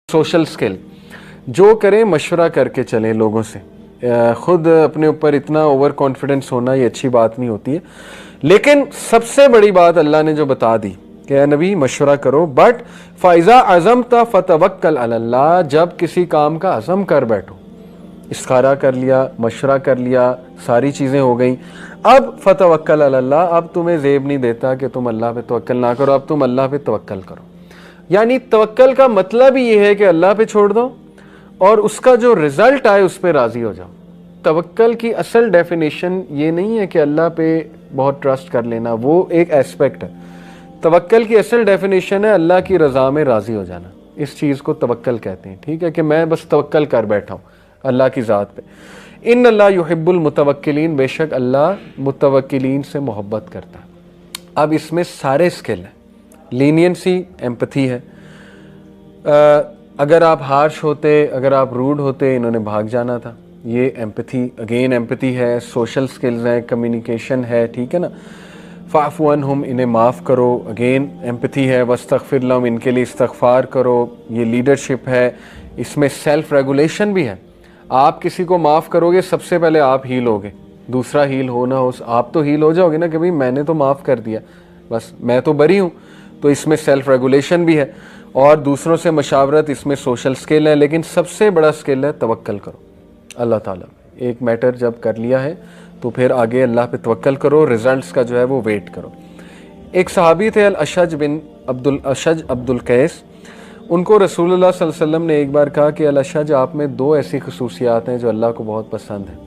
Social skill जो करें मशवरा करके चलें लोगों से। खुद अपने ऊपर इतना ओवर कॉन्फिडेंस होना ये अच्छी बात नहीं होती है, लेकिन सबसे बड़ी बात अल्लाह ने जो बता दी कि नबी मशवरा करो, बट फ़ाइज़ा अज़मता फ़तवक्कल अलल्लाह, जब किसी काम का अज़म कर बैठो, इस्तिखारा कर लिया, मशवरा कर लिया, सारी चीज़ें हो गई, अब फ़तवक्कल अलल्लाह, अब तुम्हें ज़ेब नहीं देता कि तुम अल्लाह पे तवक्कल ना करो, अब तुम अल्लाह पे तवक्कल करो। यानी तवक्कल का मतलब ही ये है कि अल्लाह पे छोड़ दो और उसका जो रिजल्ट आए उस पर राज़ी हो जाओ। तवक्कल की असल डेफिनेशन ये नहीं है कि अल्लाह पे बहुत ट्रस्ट कर लेना, वो एक एस्पेक्ट है। तवक्कल की असल डेफिनेशन है अल्लाह की रज़ा में राज़ी हो जाना। इस चीज़ को तवक्कल कहते हैं, ठीक है, कि मैं बस तवक्कल कर बैठा हूँ अल्लाह की ज़ात पे। इन अल्लाह युहिब्बुल मुतवक्किलीन, बेशक अल्लाह मुतवक्किलीन से मोहब्बत करता है। अब इसमें सारे स्किल हैं, लीनियंसी, एम्पथी है। अगर आप हार्श होते, अगर आप रूड होते, इन्होंने भाग जाना था, ये एम्पथी, अगेन एम्पथी है। सोशल स्किल्स हैं, कम्युनिकेशन है, ठीक है ना। फ़ाफ़ु अन्हुम, इन्हें माफ़ करो, अगेन एम्पथी है। वस्तग़फ़िर लहुम, इनके लिए इस्तग़फ़ार करो, ये लीडरशिप है। इसमें सेल्फ रेगुलेशन भी है। आप किसी को माफ़ करोगे, सबसे पहले आप हील होगे, दूसरा हील हो ना हो, आप तो हील हो जाओगे ना कि भाई मैंने तो माफ़ कर दिया, बस मैं तो बरी हूँ। तो इसमें सेल्फ रेगुलेशन भी है और दूसरों से मशावरत, इसमें सोशल स्किल है। लेकिन सबसे बड़ा स्किल है तवक्कल करो अल्लाह ताला। एक मैटर जब कर लिया है तो फिर आगे अल्लाह पे तवक्कल करो, रिजल्ट्स का जो है वो वेट करो। एक सहाबी थे अल-अशज अब्दुल कैस, उनको रसूलुल्लाह सल्लल्लाहु अलैहि वसल्लम ने एक बार कहा कि अल-अशज, आप में दो ऐसी खसूसियात हैं जो अल्लाह को बहुत पसंद हैं।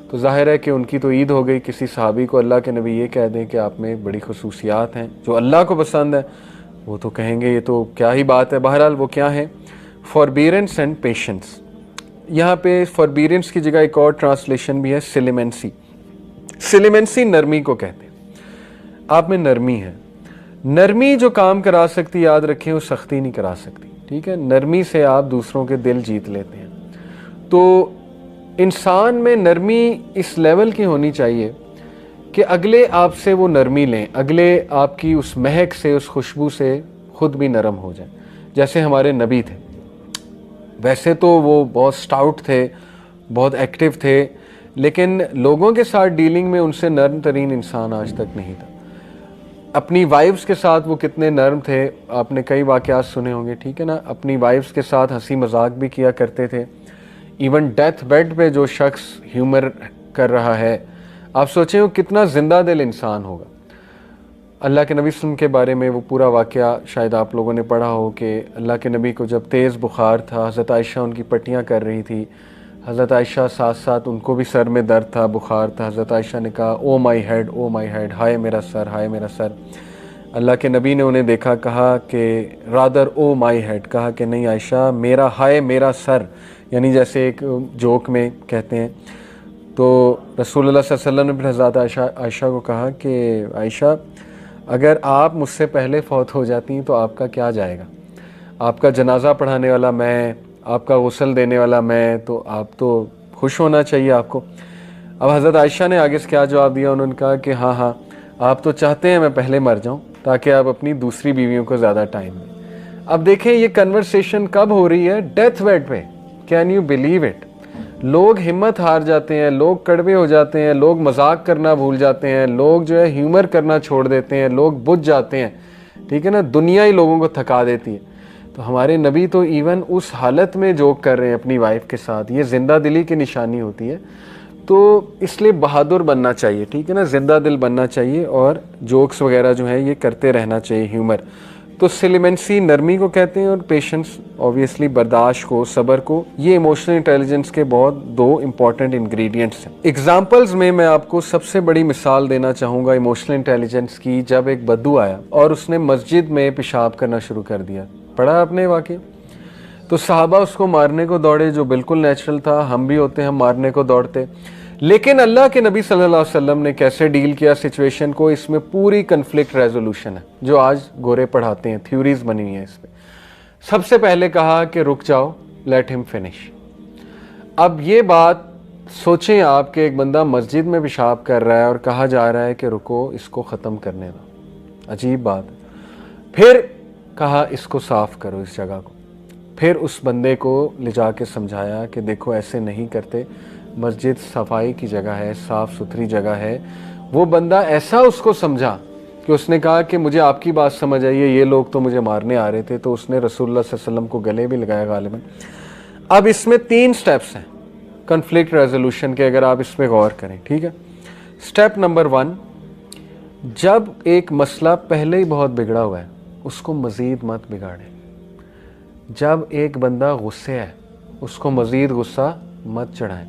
तो ज़ाहिर है कि उनकी तो ईद हो गई, किसी सहाबी को अल्लाह के नबी ये कह दें कि आप में बड़ी खसूसियात हैं जो अल्लाह को पसंद है, वो तो कहेंगे ये तो क्या ही बात है। बहरहाल वो क्या है? फॉरबीरेंस एंड पेशेंस। यहाँ पे फॉरबीरेंस की जगह एक और ट्रांसलेशन भी है, सिलिमेंसी। सिलिमेंसी नरमी को कहते हैं। आप में नरमी है। नरमी जो काम करा सकती, याद रखें, वो सख्ती नहीं करा सकती, ठीक है। नरमी से आप दूसरों के दिल जीत लेते हैं। तो इंसान में नरमी इस लेवल की होनी चाहिए कि अगले आपसे वो नरमी लें, अगले आपकी उस महक से, उस खुशबू से खुद भी नरम हो जाए। जैसे हमारे नबी थे, वैसे तो वो बहुत स्टाउट थे, बहुत एक्टिव थे, लेकिन लोगों के साथ डीलिंग में उनसे नर्म तरीन इंसान आज तक नहीं था। अपनी वाइफ्स के साथ वो कितने नर्म थे, आपने कई वाक़यात सुने होंगे, ठीक है ना। अपनी वाइफ्स के साथ हंसी मजाक भी किया करते थे। इवन डेथ बेड पे जो शख्स ह्यूमर कर रहा है, आप सोचें वो कितना जिंदा दिल इंसान होगा। अल्लाह के नबी के बारे में वो पूरा वाक़या शायद आप लोगों ने पढ़ा हो कि अल्लाह के नबी को जब तेज़ बुखार था, हज़रत आयशा उनकी पट्टियाँ कर रही थी। हज़रत आयशा साथ साथ उनको भी सर में दर्द था, बुखार था। हज़रत आयशा ने कहा, ओ my head, O my head, हाय मेरा सर, हाय मेरा सर। अल्लाह के नबी ने उन्हें देखा, कहा कि रादर ओ माई हेड, कहा कि नहीं आयशा, मेरा हाय मेरा सर, यानी जैसे एक जोक में कहते हैं। तो रसूलुल्लाह सल्लल्लाहु अलैहि वसल्लम ने फिर हज़रत आयशा को कहा कि आयशा, अगर आप मुझसे पहले फौत हो जाती तो आपका क्या जाएगा? आपका जनाजा पढ़ाने वाला मैं, आपका गुस्ल देने वाला मैं, तो आप तो खुश होना चाहिए आपको। अब हज़रत आयशा ने आगे से क्या जवाब दिया? उन्होंने कहा कि हाँ हाँ, आप तो चाहते हैं मैं पहले मर जाऊँ ताकि आप अपनी दूसरी बीवियों को ज़्यादा टाइम दें। अब देखें ये कन्वर्सेशन कब हो रही है? डेथ बेड पे। Can you believe it? लोग हिम्मत हार जाते हैं, लोग कड़वे हो जाते हैं, लोग मजाक करना भूल जाते हैं, लोग जो है ह्यूमर करना छोड़ देते हैं, लोग बुझ जाते हैं, ठीक है ना। दुनिया ही लोगों को थका देती है। तो हमारे नबी तो इवन उस हालत में जोक कर रहे हैं अपनी वाइफ के साथ। ये जिंदा दिली की निशानी होती है। तो इसलिए बहादुर बनना चाहिए, ठीक है ना, जिंदा दिल बनना चाहिए और जोक्स वगैरह जो है ये करते रहना चाहिए, ह्यूमर। तो सिलिमेंसी नरमी को कहते हैं और पेशेंस ऑब्वियसली बर्दाश्त को, सब्र को। ये इमोशनल इंटेलिजेंस के बहुत दो इंपॉर्टेंट इंग्रेडिएंट्स हैं। एग्जांपल्स में मैं आपको सबसे बड़ी मिसाल देना चाहूँगा इमोशनल इंटेलिजेंस की। जब एक बद्दू आया और उसने मस्जिद में पेशाब करना शुरू कर दिया, पढ़ा आपने वाकया? तो सहाबा उसको मारने को दौड़े, जो बिल्कुल नेचुरल था, हम भी होते हैं, हम मारने को दौड़ते। लेकिन अल्लाह के नबी सल्लल्लाहु अलैहि वसल्लम ने कैसे डील किया सिचुएशन को, इसमें पूरी कन्फ्लिक्ट रेजोल्यूशन है जो आज गोरे पढ़ाते हैं, थ्योरीज बनी हुई हैं इस पे। सबसे पहले कहा कि रुक जाओ, लेट हिम फिनिश। अब ये बात सोचें आप कि एक बंदा मस्जिद में पेशाब कर रहा है और कहा जा रहा है कि रुको, इसको ख़त्म करने दो। अजीब बात है। फिर कहा इसको साफ करो, इस जगह को। پھر اس بندے کو لے جا کے سمجھایا کہ دیکھو ایسے نہیں کرتے، مسجد صفائی کی جگہ ہے، صاف ستھری جگہ ہے۔ وہ بندہ ایسا اس کو سمجھا کہ اس نے کہا کہ مجھے آپ کی بات سمجھ آئی ہے، یہ لوگ تو مجھے مارنے آ رہے تھے، تو اس نے رسول اللہ صلی اللہ علیہ وسلم کو گلے بھی لگایا غالباً۔ اب اس میں 3 سٹیپس ہیں کنفلکٹ ریزولوشن کے، اگر آپ اس پہ غور کریں، ٹھیک ہے۔ سٹیپ نمبر 1، جب ایک مسئلہ پہلے ہی بہت بگڑا ہوا ہے اس کو مزید مت بگاڑیں۔ جب ایک بندہ غصے ہے اس کو مزید غصہ مت چڑھائیں۔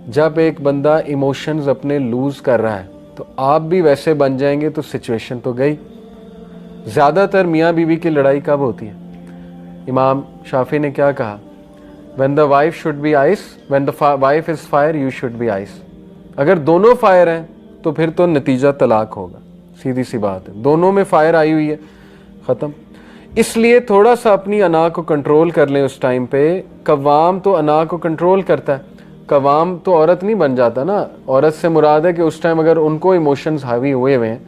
جب ایک بندہ ایموشنز اپنے لوز کر رہا ہے تو آپ بھی ویسے بن جائیں گے تو سچویشن تو گئی۔ زیادہ تر میاں بیوی کی لڑائی کب ہوتی ہے؟ امام شافعی نے کیا کہا؟ when the wife should be ice, when the wife is fire, you should be ice۔ اگر دونوں فائر ہیں تو پھر تو نتیجہ طلاق ہوگا، سیدھی سی بات ہے، دونوں میں فائر آئی ہوئی ہے، ختم۔ اس لیے تھوڑا سا اپنی انا کو کنٹرول کر لیں اس ٹائم پہ۔ قوام تو انا کو کنٹرول کرتا ہے، قوام تو عورت نہیں بن جاتا نا۔ عورت سے مراد ہے کہ اس ٹائم اگر ان کو ایموشنز حاوی ہوئے ہوئے ہیں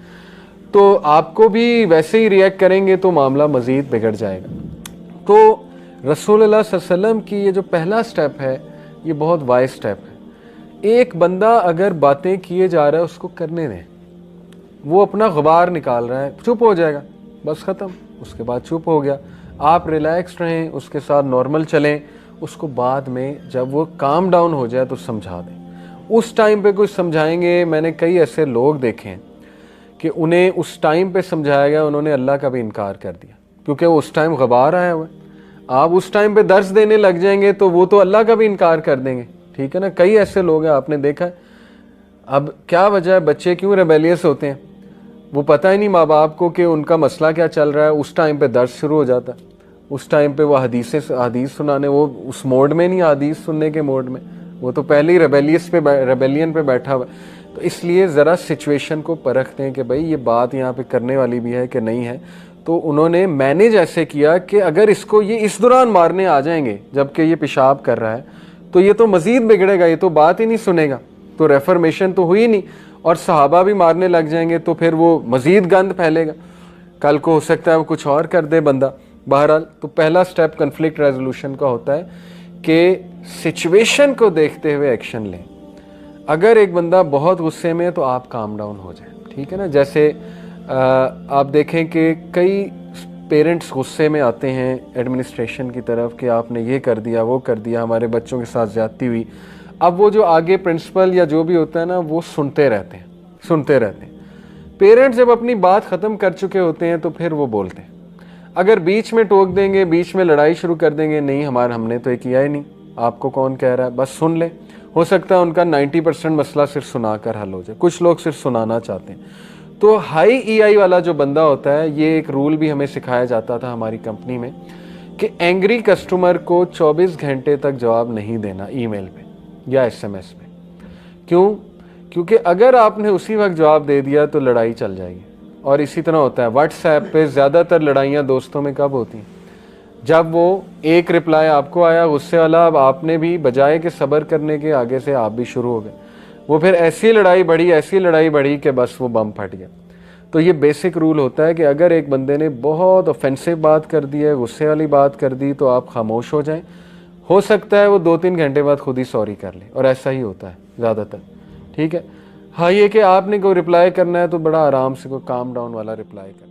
تو آپ کو بھی ویسے ہی ریئیکٹ کریں گے تو معاملہ مزید بگڑ جائے گا۔ تو رسول اللہ صلی اللہ علیہ وسلم کی یہ جو پہلا سٹیپ ہے یہ بہت وائز سٹیپ ہے۔ ایک بندہ اگر باتیں کیے جا رہا ہے اس کو کرنے دیں، وہ اپنا غبار نکال رہا ہے، چپ ہو جائے گا، بس ختم۔ اس کے بعد چپ ہو گیا، آپ ریلیکس رہیں، اس کے ساتھ نارمل چلیں، اس کو بعد میں جب وہ کام ڈاؤن ہو جائے تو سمجھا دیں۔ اس ٹائم پہ کچھ سمجھائیں گے، میں نے کئی ایسے لوگ دیکھے ہیں کہ انہیں اس ٹائم پہ سمجھایا گیا، انہوں نے اللہ کا بھی انکار کر دیا کیونکہ وہ اس ٹائم غبار آیا ہوا ہے۔ آپ اس ٹائم پہ درس دینے لگ جائیں گے تو وہ تو اللہ کا بھی انکار کر دیں گے، ٹھیک ہے نا۔ کئی ایسے لوگ ہیں، آپ نے دیکھا ہے۔ اب کیا وجہ ہے بچے کیوں ریبیلیس ہوتے ہیں؟ وہ پتہ ہی نہیں ماں باپ کو کہ ان کا مسئلہ کیا چل رہا ہے، اس ٹائم پہ درس شروع ہو جاتا ہے، اس ٹائم پہ وہ حدیث سنانے، وہ اس موڈ میں نہیں، حدیث سننے کے موڈ میں، وہ تو پہلے ہی ریبیلین پہ بیٹھا ہوا ہے۔ تو اس لیے ذرا سچویشن کو پرکھتے ہیں کہ بھائی یہ بات یہاں پہ کرنے والی بھی ہے کہ نہیں ہے۔ تو انہوں نے مینیج ایسے کیا کہ اگر اس کو یہ اس دوران مارنے آ جائیں گے جبکہ یہ پیشاب کر رہا ہے تو یہ تو مزید بگڑے گا، یہ تو بات ہی نہیں سنے گا، تو ریفرمیشن تو ہوئی نہیں، اور صحابہ بھی مارنے لگ جائیں گے تو پھر وہ مزید گند پھیلے گا، کل کو ہو سکتا ہے وہ کچھ اور کر دے بندہ۔ بہرحال تو پہلا سٹیپ کنفلکٹ ریزولوشن کا ہوتا ہے کہ سچویشن کو دیکھتے ہوئے ایکشن لیں۔ اگر ایک بندہ بہت غصے میں ہے تو آپ کام ڈاؤن ہو جائیں، ٹھیک ہے نا۔ جیسے آپ دیکھیں کہ کئی پیرنٹس غصے میں آتے ہیں ایڈمنسٹریشن کی طرف کہ آپ نے یہ کر دیا، وہ کر دیا، ہمارے بچوں کے ساتھ زیادتی ہوئی۔ اب وہ جو آگے پرنسپل یا جو بھی ہوتا ہے نا وہ سنتے رہتے ہیں۔ پیرنٹس جب اپنی بات ختم کر چکے ہوتے ہیں تو پھر وہ بولتے ہیں۔ اگر بیچ میں ٹوک دیں گے، بیچ میں لڑائی شروع کر دیں گے، نہیں ہم نے تو یہ کیا ہی نہیں، آپ کو کون کہہ رہا ہے، بس سن لیں۔ ہو سکتا ہے ان کا 90% مسئلہ صرف سنا کر حل ہو جائے، کچھ لوگ صرف سنانا چاہتے ہیں۔ تو ہائی ای آئی والا جو بندہ ہوتا ہے، یہ ایک رول بھی ہمیں سکھایا جاتا تھا ہماری کمپنی میں کہ اینگری کسٹمر کو 24 گھنٹے تک جواب نہیں دینا ای میل پہ یا ایس ایم ایس پہ۔ کیوں؟ کیونکہ اگر آپ نے اسی وقت جواب دے دیا تو لڑائی چل جائے گی۔ اور اسی طرح ہوتا ہے واٹس ایپ پہ زیادہ تر لڑائیاں دوستوں میں کب ہوتی ہیں؟ جب وہ ایک رپلائی آپ کو آیا غصے والا، اب آپ نے بھی بجائے کہ صبر کرنے کے آگے سے آپ بھی شروع ہو گئے، وہ پھر ایسی لڑائی بڑھی کہ بس وہ بم پھٹ گیا۔ تو یہ بیسک رول ہوتا ہے کہ اگر ایک بندے نے بہت آفینسو بات کر دی ہے، غصے والی بات کر دی، تو آپ خاموش ہو جائیں۔ ہو سکتا ہے وہ 2-3 گھنٹے بعد خود ہی سوری کر لے، اور ایسا ہی ہوتا ہے زیادہ تر، ٹھیک ہے۔ ہاں یہ کہ آپ نے کوئی رپلائی کرنا ہے تو بڑا آرام سے کوئی کام ڈاؤن والا رپلائی کرنا۔